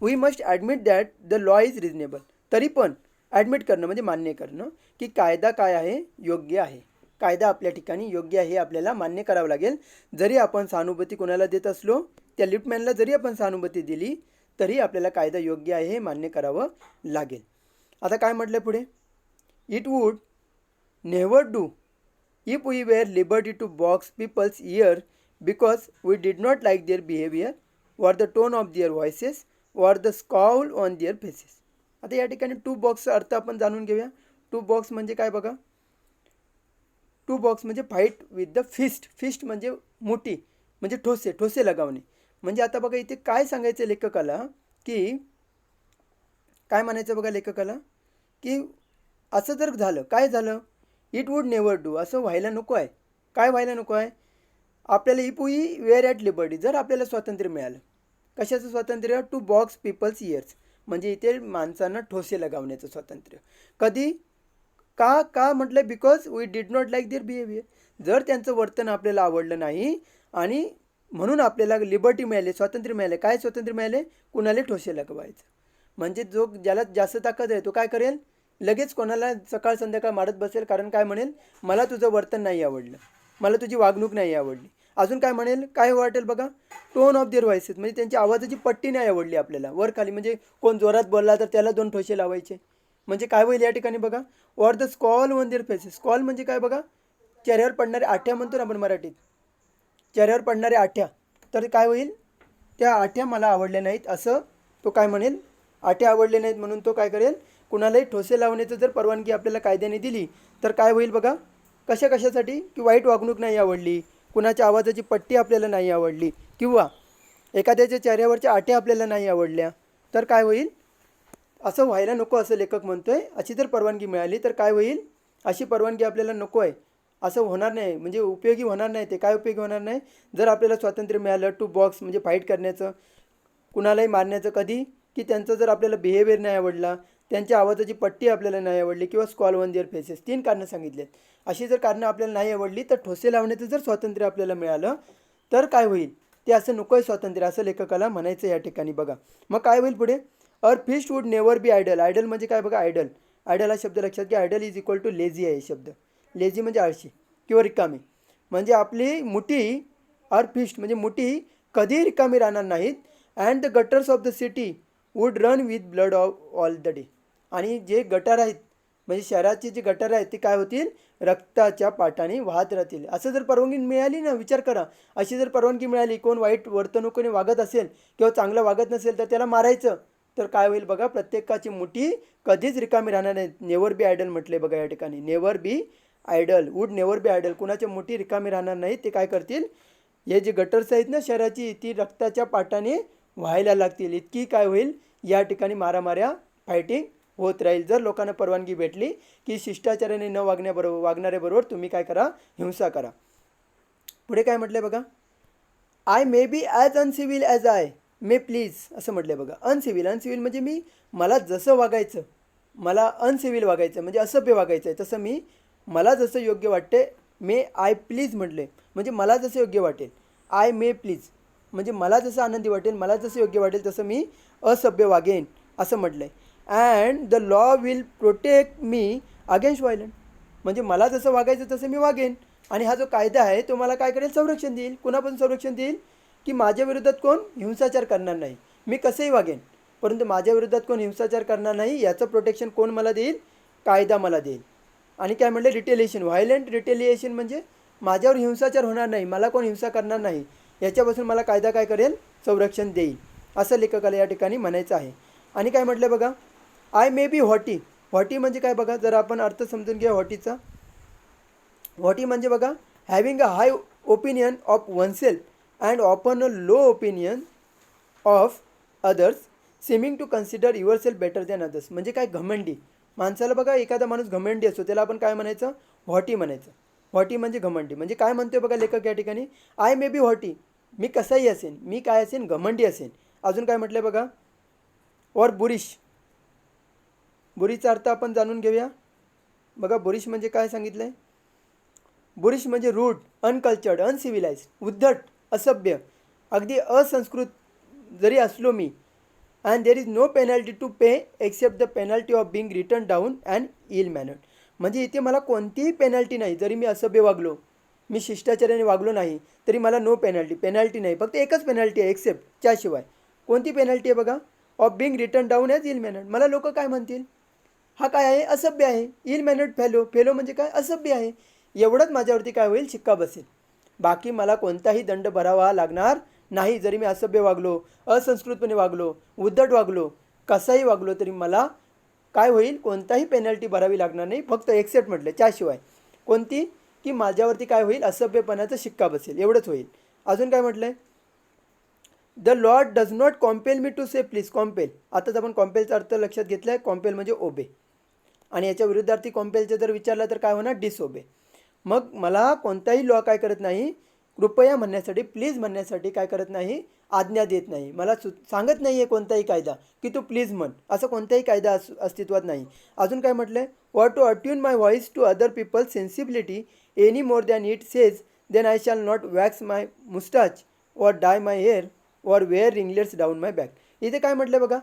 We must admit that the law is reasonable, तरी पण ॲडमिट करणं म्हणजे मान्य करणं की कायदा काय आहे? योग्य आहे. कायदा आपल्या ठिकाणी योग्य आहे हे आपल्याला मान्य करावं लागेल. जरी आपण सहानुभूती कोणाला देत असलो, त्या लिफ्टमॅनला जरी आपण सहानुभूती दिली तरी आपल्याला कायदा योग्य आहे हे मान्य करावं लागेल. आता काय म्हटलं पुढे, it would never do if we were liberty to box people's ear because we did not like their behaviour or the tone of their voices or the scowl on their faces. आता या ठिकाणी to बॉक्सचा अर्थ आपण जाणून घेऊया. To box म्हणजे काय बघा, टू बॉक्स म्हणजे फाईट विथ द फिस्ट म्हणजे मुठी, म्हणजे ठोसे लगावणे. म्हणजे आता बघा इथे काय सांगायचं लेखकाला, की काय म्हणायचं बघा लेखकाला, की असं जर झालं, काय झालं? इट वूड नेव्हर डू, असं व्हायला नको आहे. काय व्हायला नको आहे? आपल्याला if we were at liberty, जर आपल्याला स्वातंत्र्य मिळालं, कशाचं स्वातंत्र्य? टू बॉक्स पीपल्स इयर्स, म्हणजे इथे माणसांना ठोसे लगावण्याचं स्वातंत्र्य. कधी? का म्हटलं? Because we did not like their behaviour, जर त्यांचं वर्तन आपल्याला आवडलं नाही आणि म्हणून आपल्याला लिबर्टी मिळाली, स्वातंत्र्य मिळाले. काय स्वातंत्र्य मिळाले? कुणाला ठोसे लगवायचं. म्हणजे जो ज्याला जास्त ताकद आहे तो काय करेल? लगेच कोणाला सकाळ संध्याकाळ मारत बसेल. कारण काय म्हणेल? मला तुझं वर्तन नाही आवडलं, मला तुझी वागणूक नाही आवडली. अजून काय म्हणेल? काय वाटेल बघा, टोन ऑफ देअर व्हॉइसेस, म्हणजे त्यांची आवाजाची पट्टी नाही आवडली आपल्याला, वर खाली, म्हणजे कोण जोरात बोलला तर त्याला 2 ठोसे लावायचे. म्हणजे काय होईल या ठिकाणी बघा, or the scowl on their faces. Scowl म्हणजे काय बघा, चेहऱ्यावर पडणारे आठ्या म्हणतो ना आपण मराठीत, चेहऱ्यावर पडणाऱ्या आठ्या. तर काय होईल? त्या आठ्या मला आवडल्या नाहीत असं तो काय म्हणेल? आठ्या आवडले नाहीत म्हणून तो काय करेल? कुणालाही ठोसे लावण्याचं जर परवानगी आपल्याला कायद्याने दिली तर काय होईल बघा, कशासाठी? की वाईट वागणूक नाही आवडली, कुणाच्या आवाजाची पट्टी आपल्याला नाही आवडली, किंवा एखाद्याच्या चेहऱ्यावरच्या आठ्या आपल्याला नाही आवडल्या, तर काय होईल? असं व्हायला नको असं लेखक म्हणतोय. अशी जर परवानगी मिळाली तर काय होईल? अशी परवानगी आपल्याला नको आहे, असं होणार नाही, म्हणजे उपयोगी होणार नाही. ते काय उपयोगी होणार नाही? जर आपल्याला स्वातंत्र्य मिळालं टू बॉक्स म्हणजे फाईट करण्याचं, कुणालाही मारण्याचं, कधी? की त्यांचं जर आपल्याला बिहेवियर नाही आवडला, त्यांच्या आवाजाची पट्टी आपल्याला नाही आवडली, किंवा स्कॉल ऑन देअर फेसेस, 3 कारणं सांगितलेत. अशी जर कारणं आपल्याला नाही आवडली तर ठोसे लावण्याचं जर स्वातंत्र्य आपल्याला मिळालं तर काय होईल? ते असं नको आहे स्वातंत्र्य, असं लेखकाला म्हणायचं या ठिकाणी बघा. मग काय होईल पुढे, our fist would never be idle. Idle म्हणजे काय बघा, आयडल हा शब्द लक्षात घ्या. Idle is equal to lazy आहे शब्द. लेझी म्हणजे आळशी किंवा रिकामी. म्हणजे आपली मुठी, अर फिस्ट म्हणजे मुठी कधीही रिकामी राहणार नाहीत. And the gutters of the city would run with blood all the day. आणि जे गटार आहेत म्हणजे शहराची जी गटार आहेत ती काय होतील, रक्ताच्या पाटाने वाहत राहतील. असं जर परवानगी मिळाली ना, विचार करा, अशी जर परवानगी मिळाली, कोण वाईट वर्तणुकीने वागत असेल किंवा चांगलं वागत नसेल तर त्याला मारायचं, तर काय होईल बघा, प्रत्येकाची मुठी कधीच रिकामी राहणार नाही. नेवर बी आयडल म्हटले बघा या ठिकाणी, never be idle, would never be idle. कुणाच्या मुठी रिकामी राहणार नाही. ते काय करतील, हे जे गटर्स आहेत ना शहराची, ती रक्ताच्या पाटाने व्हायला लागतील. इतकी काय होईल, या ठिकाणी मारामाऱ्या, फायटिंग होत राहील. जर लोकांना परवानगी भेटली की शिष्टाचाराने न वागणाऱ्याबरोबर तुम्ही काय करा, हिंसा करा. पुढे काय म्हटलंय बघा, I may be as uncivil as I may please, असं म्हटलंय बघा. अनसिव्हिल, अनसिव्हिल म्हणजे मला जसं वागायचं, मला अनसिव्हिल वागायचं म्हणजे असभ्य वागायचं आहे, तसं मला जसं योग्य वाटते, मे आय प्लीज म्हटले म्हणजे मला जसं योग्य वाटेल. आय मे प्लीज म्हणजे मला जसं आनंदी वाटेल, मला जसं योग्य वाटेल तसं मी असभ्य वागेन, असं म्हटलं आहे. And the law will protect me against violent, म्हणजे मला जसं वागायचं तसं मी वागेन. आणि हा जो कायदा आहे तो मला काय करेल, संरक्षण देईल. कुणापासून संरक्षण देईल, की माझ्या विरोधात कोण हिंसाचार करणार नाही, मी कसंही वागेन, परंतु माझ्या विरोधात कोण हिंसाचार करणार नाही याचं प्रोटेक्शन कोण मला देईल, कायदा मला देईल. आणि काय म्हटलं, रिटेलिएशन, व्हायलंट रिटेलिएशन म्हणजे माझ्यावर हिंसाचार होणार नाही, मला कोण हिंसा करणार नाही, याच्यापासून मला कायदा काय करेल, संरक्षण देईल, असं लेखकाला या ठिकाणी म्हणायचं आहे. आणि काय म्हटलं बघा, I may be haughty. Haughty म्हणजे काय बघा, जर आपण अर्थ समजून घ्या हॉटीचा. हॉटी म्हणजे बघा, having a high opinion of oneself and open a low opinion of others, seeming to consider yourself better than others. म्हणजे काय, घमंडी माणसाला बघा, एखादा माणूस घमंडी असतो त्याला आपण काय म्हणायचं, हॉटी म्हणायचं. हॉटी म्हणजे घमंडी. म्हणजे काय म्हणतोय बघा लेखक या ठिकाणी, आय मे बी हॉटी, मी कसाही असेन, मी काय असेन, घमंडी असेन. अजून काय म्हटलं बघा, और बुरिश. बुरीचा अर्थ आपण जाणून घेऊया बघा. बुरिश म्हणजे काय सांगितलं आहे, बुरिश म्हणजे रूड, अनकल्चर्ड, अनसिव्हिलाइज, उद्धट, असभ्य, अगदी असंस्कृत जरी असलो मी. And there is no penalty to pay except the penalty of being written down and ill mannered. म्हणजे इथे मला कोणतीही पेनल्टी नाही, जरी मी असभ्य वागलो, मी शिष्टाचाराने वागलो नाही तरी मला नो पेनल्टी, पेनल्टी नाही, फक्त एकच पेनल्टी आहे, एक्सेप्ट, त्याशिवाय. कोणती पेनल्टी आहे बघा, of being written down as ill mannered. मला लोक काय म्हणतील, हा काय आहे, असभ्य आहे. इल मॅनर्ड फेलो, फेलो म्हणजे काय, असभ्य आहे. एवढंच माझ्यावरती काय होईल, शिक्का बसेल. बाकी मला कोणताही दंड भरावा लागणार नाही. जरी मी असभ्य वागलो, असंस्कृतपणे वागलो, उद्धट वागलो, कसाही वागलो तरी मला काय होईल, कोणताही पेनल्टी भरावी लागणार नाही, फक्त एक्सेप्ट म्हटलं, त्याशिवाय. कोणती, की माझ्यावरती काय होईल, असभ्यपणाचा शिक्का बसेल, एवढंच होईल. अजून काय म्हटलं आहे, the lord does not compel me to say please. Compel, आताच आपण कॉम्पेलचा अर्थ लक्षात घेतला आहे. कॉम्पेल म्हणजे ओबे, आणि याच्या विरुद्धार्थी कॉम्पेलचं जर विचारलं तर काय होणार, डिसओबे. मग मला कोणताही लॉ काय करत नाही, कृपया म्हणण्यासाठी, प्लीज म्हणण्यासाठी काय करत नाही, आज्ञा देत नाही. मला सांगत नाही आहे कोणताही कायदा की तू प्लीज म्हण, असं कोणताही कायदा अस्तित्वात नाही. अजून काय म्हटलं आहे, or to attune my voice to other people's sensibility any more than it says, then I shall not wax my moustache or dye my hair or wear ringlets down my back. इथे काय म्हटलं बघा,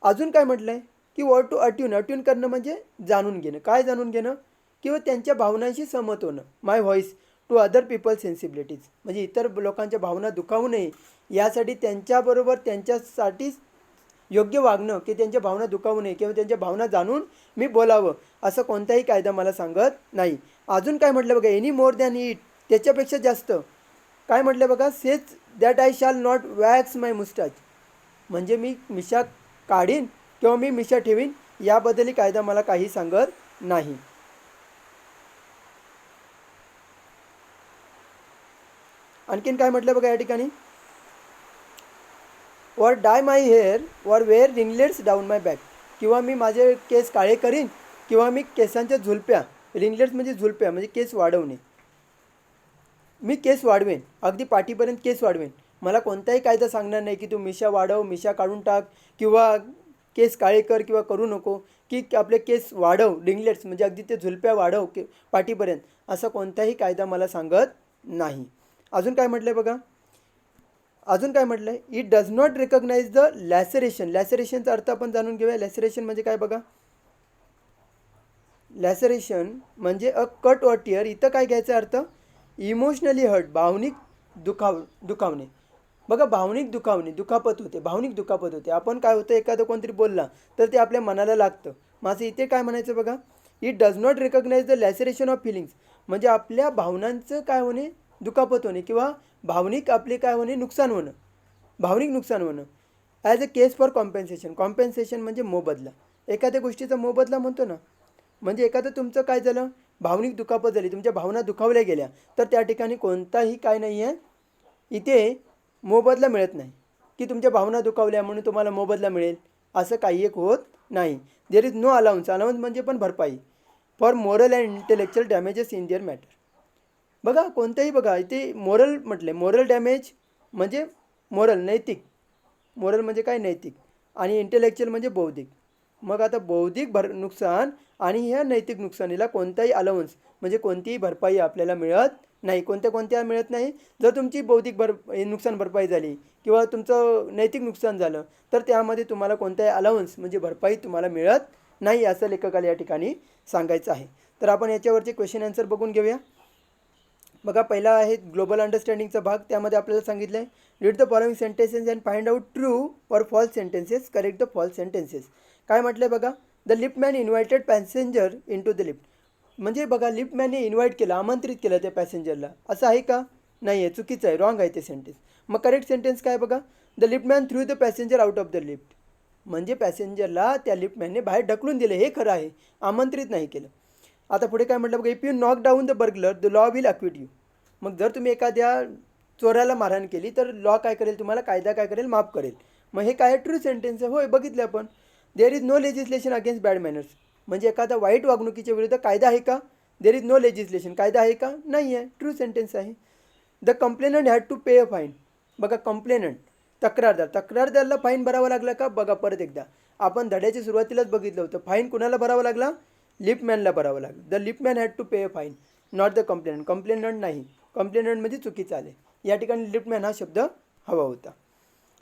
अजून काय म्हटलं आहे, की or to attune, attune करणं म्हणजे जाणून घेणं. काय जाणून घेणं, किंवा त्यांच्या भावनांशी सहमत होणं. माय व्हॉइस टू अदर पीपल सेन्सिबिलिटीज म्हणजे इतर लोकांच्या भावना दुखावू नये यासाठी, त्यांच्याबरोबर त्यांच्यासाठी योग्य वागणं, की त्यांच्या भावना दुखावू नये किंवा त्यांच्या भावना जाणून मी बोलावं, असं कोणताही कायदा मला सांगत नाही. अजून काय म्हटलं बघा, एनी मोर दॅन इट, त्याच्यापेक्षा जास्त. काय म्हटलं बघा, says that I shall not wax my moustache, म्हणजे मी मिशा काढीन किंवा मी मिशा ठेवीन, याबद्दलही कायदा मला काही सांगत नाही. आणखीन काय म्हटलं बघा या ठिकाणी, or dye my hair or wear ringlets down my back, किंवा मी माझे केस काळे करीन किंवा मी केसांच्या झुलप्या, रिंगलेट्स म्हणजे झुलप्या म्हणजे केस वाढवणे, मी केस वाढवेन, अगदी पाठीपर्यंत केस वाढवेन. मला कोणताही कायदा सांगणार नाही की तू मिशा वाढव, मिशा काढून टाक, किंवा केस काळे कर किंवा करू नको, की आपले केस वाढव, रिंगलेट्स म्हणजे अगदी ते झुलप्या वाढव पाठीपर्यंत, असा कोणताही कायदा मला सांगत नाही. अजून काय म्हटलं आहे बघा, अजून काय म्हटलं आहे, it does not recognise the laceration. लॅसरेशनचा अर्थ आपण जाणून घेऊया. लॅसरेशन म्हणजे काय बघा, लॅसरेशन म्हणजे अ कट ऑर टिअर. इथं काय घ्यायचा अर्थ, इमोशनली हर्ट, भावनिक दुखावणे. बघा, भावनिक दुखावणे, दुखापत होते, भावनिक दुखापत होते. आपण काय होतं, एखादं कोणतरी बोलला तर ते आपल्या मनाला लागतं. माझं इथे काय म्हणायचं बघा, it does not recognise the laceration of feelings, म्हणजे आपल्या भावनांचं काय होणे, दुखापत होणे किंवा भावनिक आपले काय होणे, नुकसान होणं, भावनिक नुकसान होणं. As a case for compensation, compensation म्हणजे मोबदला, एखाद्या गोष्टीचा मोबदला म्हणतो ना, म्हणजे एखादं तुमचं काय झालं, भावनिक दुखापत झाली, तुमच्या भावना दुखावल्या गेल्या, तर त्या ठिकाणी कोणताही काय नाही आहे, इथे मोबदला मिळत नाही की तुमच्या भावना दुखावल्या म्हणून तुम्हाला मोबदला मिळेल, असं काही एक होत नाही. There is no allowance, allowance म्हणजे पण भरपाई for moral and intellectual damages in their matter. बघा कोणत्याही, बघा इथे मोरल म्हटले, मोरल डॅमेज म्हणजे मोरल नैतिक, मोरल म्हणजे काय नैतिक, आणि इंटेलेक्च्युअल म्हणजे बौद्धिक. मग आता बौद्धिक नुकसान आणि ह्या नैतिक नुकसानीला कोणताही अलाउन्स म्हणजे कोणतीही भरपाई आपल्याला मिळत नाही. कोणत्या कोणत्या मिळत नाही, जर तुमची बौद्धिक नुकसान भरपाई झाली किंवा तुमचं नैतिक नुकसान झालं तर त्यामध्ये तुम्हाला कोणताही अलाउन्स म्हणजे भरपाई तुम्हाला मिळत नाही, असं लेखकाला या ठिकाणी सांगायचं आहे. तर आपण याच्यावरचे क्वेश्चन आन्सर बघून घेऊया. बघा पहिला आहे ग्लोबल अंडरस्टँडिंगचा भाग, त्यामध्ये आपल्याला सांगितलं आहे read the following sentences and find out true और false sentences, correct the false sentences. काय म्हटलं आहे बघा, the liftman invited passenger in to the lift, म्हणजे बघा लिफ्टमॅनने इन्व्हाइट केलं, आमंत्रित केलं त्या पॅसेंजरला, असं आहे का, नाही आहे, चुकीचं आहे, रॉंग आहे ते सेंटेन्स. मग करेक्ट सेंटेन्स काय बघा, the liftman through the passenger out of the lift, म्हणजे पॅसेंजरला त्या लिफ्टमॅनने बाहेर ढकलून दिले, हे खरं आहे, आमंत्रित नाही केलं. आता पुढे काय म्हटलं बघा, if you knock down the burglar the law will acquit you, मग जर तुम्ही एखाद्या चोराला मारहाण केली तर लॉ काय करेल, तुम्हाला कायदा काय करेल, माफ करेल. मग हे काय ट्रू सेंटेन्स आहे, होय बघितले आपण. There is no legislation against bad manners, म्हणजे एखादा वाईट वागणुकीच्या विरुद्ध कायदा आहे का, देअर इज नो लेजिस्लेशन, कायदा आहे का, नाही आहे, ट्रू सेंटेन्स आहे. The complainant had to pay a fine, बघा कंप्लेनंट तक्रारदार, तक्रारदारला फाईन भरावा लागला का, बघा परत एकदा आपण धड्याच्या सुरुवातीलाच बघितलं होतं, फाईन कुणाला भरावा लागला, लिफ्टमॅनला भरावं लागलं. The liftman had to pay a fine, not the complainant, complainant नाही, कंप्लेनंट म्हणजे चुकीचं आले, या ठिकाणी लिफ्टमॅन हा शब्द हवा होता.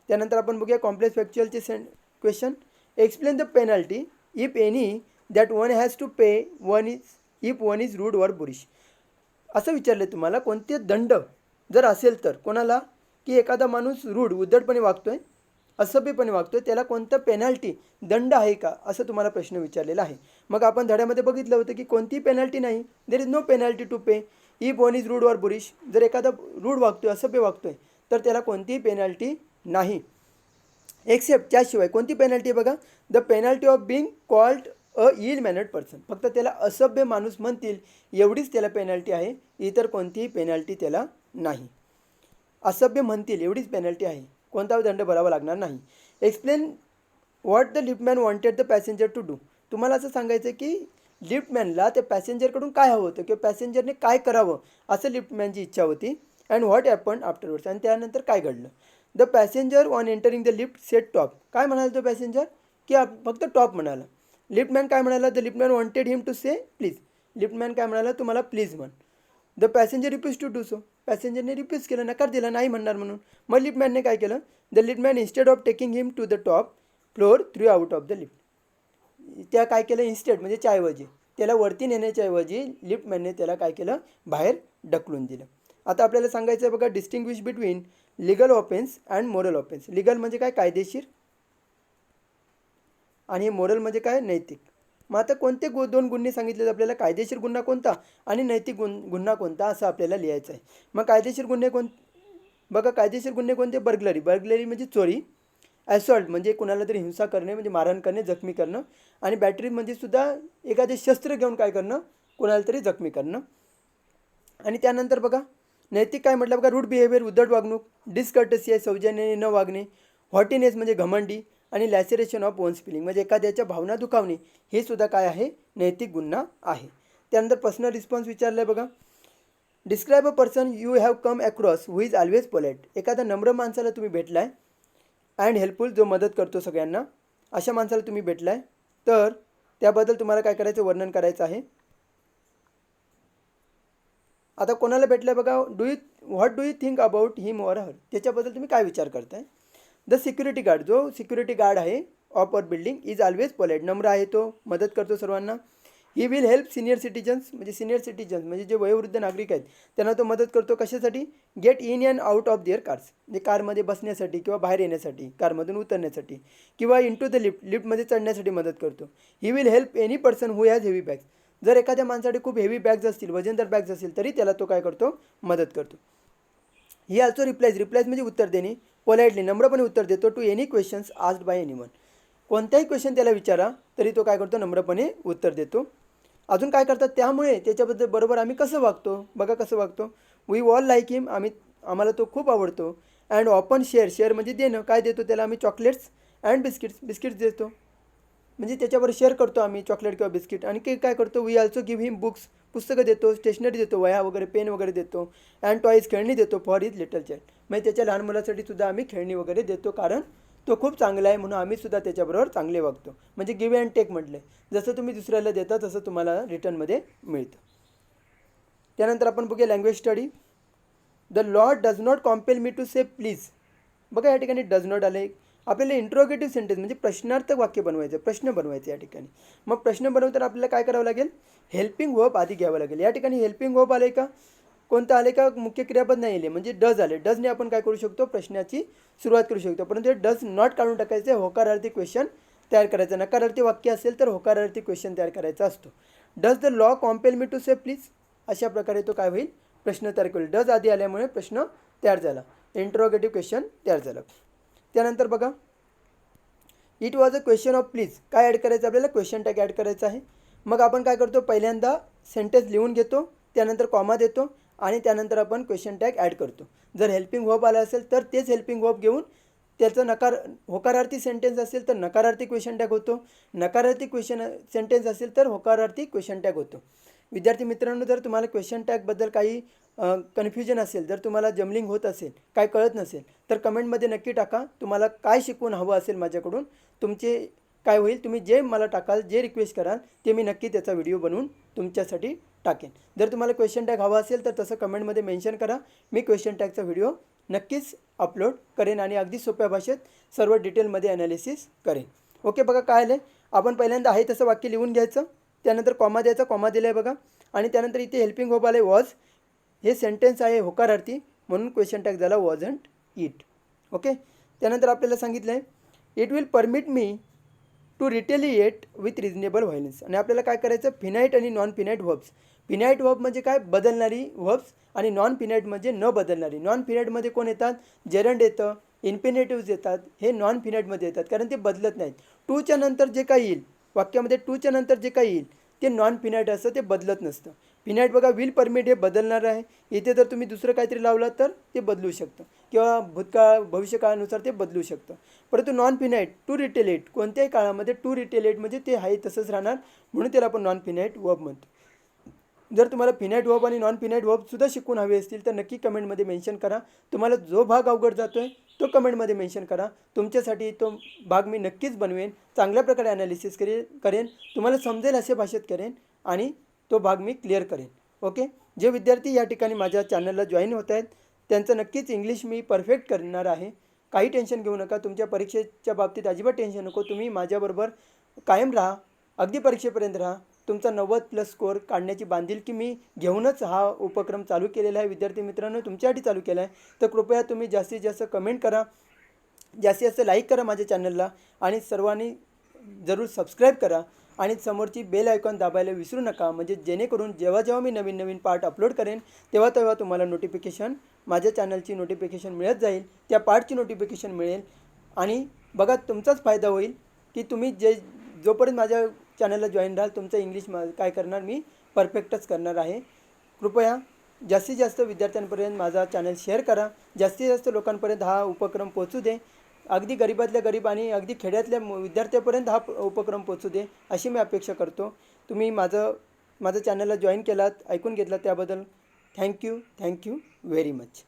त्यानंतर आपण बघूया कॉम्प्लेक्स फॅक्च्युअलचे question. Explain the penalty if any that one has to pay one is if one is rude or boorish, असं विचारले तुम्हाला, कोणते दंड जर असेल तर कोणाला, की एखादा माणूस रूढ उद्धटपणे वागतोय, असभ्यपणे वागतोय, त्याला कोणतं पेनल्टी दंड आहे का, असं तुम्हाला प्रश्न विचारलेला आहे. मग आपण धड्यामध्ये बघितलं होतं की कोणतीही पेनल्टी नाही, there is no penalty to pay if one is rude or boorish, जर एखादा रूढ वागतोय, असभ्य वागतोय, तर त्याला कोणतीही पेनल्टी नाही. एक्सेप्ट, त्याशिवाय कोणती पेनल्टी बघा, the penalty of being called a ill mannered person, फक्त त्याला असभ्य माणूस म्हणतील एवढीच त्याला पेनल्टी आहे, इतर कोणतीही पेनल्टी त्याला नाही. असभ्य म्हणतील एवढीच पेनल्टी आहे, कोणता दंड भरावा लागणार नाही. Explain what the liftman wanted the passenger to do, तुम्हाला असं सांगायचं की लिफ्टमॅनला त्या पॅसेंजरकडून काय हवं होतं किंवा पॅसेंजरने काय करावं असं लिफ्टमॅनची इच्छा होती. अँड व्हॉट हॅपन आफ्टरवर्ड्स, आणि त्यानंतर काय घडलं. The passenger on entering the lift set top, काय म्हणाला तो पॅसेंजर, की फक्त टॉप म्हणाला. लिफ्टमॅन काय म्हणाला, the liftman wanted him to say please, liftman काय म्हणाला, तुम्हाला प्लीज म्हण. The passenger refuse to do so, पॅसेंजरने रिफ्यूज केलं, नकार दिला, नाही म्हणणार म्हणून. मग लिफ्टमॅनने काय केलं, the liftman instead of taking him to the top floor threw out of the lift, त्या काय केलं, इन्स्टेड म्हणजे ऐवजी, त्याला वरती नेण्याच्या ऐवजी लिफ्टमॅनने त्याला काय केलं, बाहेर ढकलून दिलं. आता आपल्याला सांगायचं आहे बघा, distinguish between legal offence and moral offence. Legal म्हणजे काय, कायदेशीर, आणि मोरल म्हणजे काय, नैतिक. मग आता कोणते दोन गुन्हे सांगितले आपल्याला, कायदेशीर गुन्हा कोणता आणि नैतिक गुन्हा कोणता, असं आपल्याला लिहायचं आहे. मग कायदेशीर गुन्हे बघा कायदेशीर गुन्हे कोणते, बर्गलरी, बर्गलरी म्हणजे चोरी, ॲसॉल्ट म्हणजे कुणाला तरी हिंसा करणे म्हणजे मारहाण करणे, जखमी करणं, आणि बॅटरी म्हणजे सुद्धा एखादे शस्त्र घेऊन काय करणं, कुणाला तरी जखमी करणं. आणि त्यानंतर बघा नैतिक काय म्हटलं बघा, रूड बिहेवियर उद्धट वागणूक, डिसकर्टसी आहे सौजन्याने न वागणे, हॉटिनेस म्हणजे घमंडी, आणि लॅसरेशन ऑफ ओन्स फिलिंग म्हणजे एखाद्याच्या भावना दुखावणे, हे सुद्धा काय आहे, नैतिक गुन्हा आहे. त्यानंतर पर्सनल रिस्पॉन्स विचारलं आहे बघा, describe a person you have come across who is always polite, एखादा नम्र माणसाला तुम्ही भेटला आहे अँड हेल्पफुल, जो मदत करतो सगळ्यांना, अशा माणसाला तुम्ही भेटला आहे, तर त्याबद्दल तुम्हाला काय करायचं, वर्णन करायचं आहे. आता कोणाला भेटलं आहे बघा, what do you think about him or her, त्याच्याबद्दल तुम्ही काय विचार करताय. द सिक्युरिटी गार्ड, जो सिक्युरिटी गार्ड आहे of our building, is always polite, नम्र आहे तो, मदत करतो सर्वांना. He will help senior citizens, म्हणजे सिनियर सिटीजन्स म्हणजे जे वयोवृद्ध नागरिक आहेत त्यांना तो मदत करतो, कशासाठी, get in and out of their cars, म्हणजे कारमध्ये बसण्यासाठी किंवा बाहेर येण्यासाठी, कारमधून उतरण्यासाठी, किंवा इन टू द लिफ्ट, लिफ्टमध्ये चढण्यासाठी मदत करतो. He will help any person who has heavy bags, जर एखाद्या माणसाकडे खूप हेवी बॅग्स असतील, वजनदार बॅग्स असतील, तरी त्याला तो काय करतो, मदत करतो. ही ऑल्सो रिप्लाइज म्हणजे उत्तर देणे. पोलाइटली नम्रपणे उत्तर देतो to any questions asked by anyone. कोणताही क्वेश्चन त्याला विचारा तरी तो काय करतो, नम्रपणे उत्तर देतो. अजून काय करतात, त्यामुळे त्याच्याबद्दल बरोबर आम्ही कसं वागतो, बघा कसं वागतो. वी ऑल लाईक हिम, आम्हाला तो खूप आवडतो. अँड ऑपन शेअर म्हणजे देणं. काय देतो त्याला आम्ही, चॉकलेट्स अँड बिस्किट्स देतो. म्हणजे त्याच्यावर शेअर करतो आम्ही चॉकलेट किंवा बिस्किट. आणि काय करतो, we also give him books, पुस्तकं देतो, स्टेशनरी देतो, वह्या वगैरे, पेन वगैरे देतो. अँड टॉईज, खेळणी देतो फॉर हिज लिटल चाइल्ड. म्हणजे त्याच्या लहान मुलासाठी सुद्धा आम्ही खेळणी वगैरे देतो, कारण तो खूप चांगला आहे म्हणून आम्ही सुद्धा त्याच्याबरोबर चांगले वागतो. म्हणजे गिव्ह अँड टेक म्हटलं. जसं तुम्ही दुसऱ्याला देता तसं तुम्हाला रिटर्नमध्ये मिळतं. त्यानंतर आपण बघूया language study. The law does not compel me to say please. बघा या ठिकाणी डज नॉट आले. आपल्याला इंट्रोगेटिव्ह सेंटेन्स म्हणजे प्रश्नार्थक वाक्य बनवायचं, प्रश्न बनवायचं या ठिकाणी. मग प्रश्न बनवताना आपल्याला काय करावं लागेल, हेल्पिंग वर्ब आधी घ्यावं लागेल. या ठिकाणी हेल्पिंग वर्ब आले का, कोणतं आले का, मुख्य क्रियापद नाही आले, म्हणजे डज आले. डजने आपण काय करू शकतो, प्रश्नाची सुरुवात करू शकतो. परंतु डज नॉट काढून टाकायचं, होकारार्थी क्वेश्चन तयार करायचं. नकारार्थी वाक्य असेल तर होकारार्थी क्वेश्चन तयार करायचा असतो. Does the law compel me to say please, अशा प्रकारे तो काय होईल, प्रश्न तयार करेल. डज आधी आल्यामुळे प्रश्न तयार झाला, इंट्रोगेटिव्ह क्वेश्चन तयार झालं. त्यानंतर बघा, it was a question of please. काय ॲड करायचं आपल्याला, क्वेश्चन टॅग ॲड करायचा आहे. मग आपण काय करतो, पहिल्यांदा सेंटेन्स लिहून घेतो, त्यानंतर कॉमा देतो आणि त्यानंतर आपण क्वेश्चन टॅग ॲड करतो. जर हेल्पिंग वर्ब आला असेल तर तेच हेल्पिंग वर्ब घेऊन त्याचं होकारार्थी सेंटेन्स असेल तर नकारार्थी क्वेश्चन टॅग होतो. नकारार्थी सेंटेन्स असेल तर होकारार्थी क्वेश्चन टॅग होतो. विद्यार्थी मित्रांनो, जर तुम्हाला क्वेश्चन टॅगबद्दल काही कन्फ्युजन असेल, जर तुम्हाला जमलिंग होत असेल, काय कळत नसेल, तर कमेंटमध्ये नक्की टाका. तुम्हाला काय शिकवून हवं असेल माझ्याकडून, तुमचे काय होईल, तुम्ही जे मला टाकाल, जे रिक्वेस्ट कराल ते मी नक्की त्याचा व्हिडिओ बनवून तुमच्यासाठी टाकेन. जर तुम्हाला क्वेश्चन टॅग हवा असेल तर तसं कमेंटमध्ये मेन्शन करा. मी क्वेश्चन टॅगचा व्हिडिओ नक्कीच अपलोड करेन आणि अगदी सोप्या भाषेत सर्व डिटेलमध्ये ॲनालिसिस करेन. ओके, बघा काय आलं आहे. आपण पहिल्यांदा आहे तसं वाक्य लिहून घ्यायचं, त्यानंतर कॉमा द्यायचा, कॉमा दिला आहे बघा. आणि त्यानंतर इथे हेल्पिंग वर्ब आले वॉज. हे सेंटेन्स आहे होकारार्थी म्हणून क्वेश्चन टॅग झाला वॉजंट इट. ओके, त्यानंतर आपल्याला सांगितलं आहे, it will permit me to retaliate with reasonable violence. आणि आपल्याला काय करायचं, फिनाईट आणि non finite verbs. Finite verb म्हणजे काय, बदलणारी व्हर्ब्स, आणि नॉन फिनाईट म्हणजे न बदलणारी. नॉन फिनाईटमध्ये कोण येतात, जेरंड येतं, इन्फिनेटिव्ज येतात. हे नॉन फिनाईटमध्ये येतात कारण ते बदलत नाहीत. टूच्या नंतर जे काही येईल वाक्यामध्ये, टूच्या नंतर जे काही येईल ते नॉन फिनाईट असतं, ते बदलत नसतं. फिनाईट बघा, विल परमिट हे बदलणार आहे. इथे जर तुम्ही दुसरं काहीतरी लावलं तर ते बदलू शकतं, किंवा भूतकाळ भविष्यकाळानुसार ते बदलू शकतं. परंतु नॉन फिनाईट, टू रिटेलेट, कोणत्याही काळामध्ये टू रिटेलेट म्हणजे ते आहे तसंच राहणार, म्हणून त्याला आपण नॉन फिनाईट वर्ब म्हणतो. जर तुम्हाला फिनाईट वर्ब आणि नॉन फिनाईट वर्बसुद्धा शिकून हवे असतील तर नक्की कमेंटमध्ये मेन्शन करा. तुम्हाला जो भाग अवघड जातो आहे तो कमेंटमध्ये मेन्शन करा. तुमच्यासाठी तो भाग मी नक्कीच बनवेन, चांगल्या प्रकारे ॲनालिसिस करेन, तुम्हाला समजेल अशा भाषेत करेन आणि तो भाग मी क्लिअर करेन. ओके, जे विद्यार्थी या ठिकाणी माझ्या चॅनलला जॉईन होत आहेत त्यांचं नक्कीच इंग्लिश मी परफेक्ट करणार आहे. काही टेन्शन घेऊ नका, तुमच्या परीक्षेच्या बाबतीत अजिबात टेन्शन नको. तुम्ही माझ्याबरोबर कायम राहा, अगदी परीक्षेपर्यंत राहा. तुमचा 90+ स्कोअर काढण्याची बांधिलकी मी घेऊनच हा उपक्रम चालू केलेला आहे. विद्यार्थी मित्रांनो, तुमच्यासाठी चालू केला आहे. तर कृपया तुम्ही जास्तीत जास्त कमेंट करा, जास्तीत जास्त लाईक करा माझ्या चॅनलला, आणि सर्वांनी जरूर सबस्क्राईब करा आणि समोरची बेल आयकॉन दाबायला विसरू नका. म्हणजे जेणेकरून जेव्हा मी नवीन पार्ट अपलोड करेन तेव्हा तुम्हाला नोटिफिकेशन, माझ्या चॅनलची नोटिफिकेशन मिळत जाईल, त्या पार्टची नोटिफिकेशन मिळेल. आणि बघा, तुमचाच फायदा होईल की तुम्ही जोपर्यंत माझ्या चॅनलला जॉईन राहाल तुमचं इंग्लिश काय करणार, मी परफेक्टच करणार आहे. कृपया जास्तीत जास्त विद्यार्थ्यांपर्यंत माझा चॅनल शेअर करा, जास्तीत जास्त लोकांपर्यंत हा उपक्रम पोहोचू दे. अगदी गरीबातल्या गरीब आणि अगदी खेड्यातल्या विद्यार्थ्यापर्यंत हा उपक्रम पोहोचू दे अशी मी अपेक्षा करतो. तुम्ही माझं चॅनलला जॉईन केलात, ऐकून घेतलात त्याबद्दल थँक्यू व्हेरी मच.